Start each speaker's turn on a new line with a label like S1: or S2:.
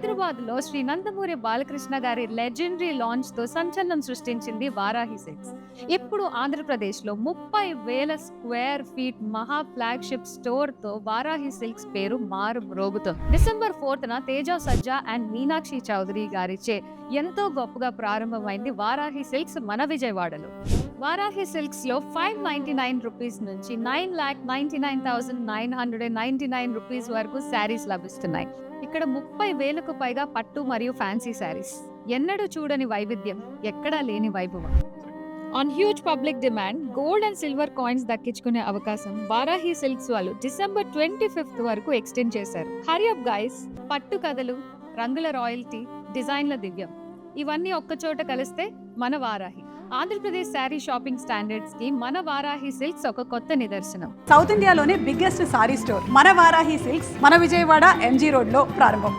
S1: హైదరాబాద్ లో శ్రీ నందమూరి బాలకృష్ణ గారి legendary launch తో సంచలనం సృష్టించింది వారాహి సిల్క్స్. ఇప్పుడు ఆంధ్రప్రదేశ్ లో 30,000 స్క్వేర్ ఫీట్ మహా ఫ్లాగ్షిప్ స్టోర్ తో వారాహి సిల్క్స్ పేరు మారుమ్రోగుతోంది. December 4న Teja Sajja and Meenakshi Chowdary గారిచే ఎంతో గొప్పగా ప్రారంభమైంది వారాహి సిల్క్స్ మన విజయవాడలో. వారాహి సిల్క్స్ లో 599 రూపీస్ నుంచి 9,99,999 రూపీస్ వరకు శారీస్ లభిస్తున్నాయి. ఇక్కడ 30,000కు పైగా పట్టు మరియు ఫ్యాన్సీ శారీస్. ఎన్నడూ చూడని వైవిధ్యం, ఎక్కడా లేని వైభవం. On huge public demand gold and silver coins దక్కించుకునే అవకాశం వారాహి సిల్క్స్ వాళ్ళు డిసెంబర్ 25th వరకు ఎక్స్టెండ్ చేశారు. హరియప్ గైస్, పట్టు కథలు, రంగుల రాయల్టీ, డిజైన్ల దివ్యం ఇవన్నీ ఒక్కచోట కలిస్తే మన వారాహి. ఆంధ్రప్రదేశ్ శారీ షాపింగ్ స్టాండర్డ్స్ కి మన వారాహి సిల్క్స్ ఒక కొత్త నిదర్శనం.
S2: సౌత్ ఇండియాలోనే బిగ్గెస్ట్ సారీ స్టోర్ మన వారాహి సిల్క్స్ మన విజయవాడ ఎంజీ రోడ్ లో ప్రారంభం.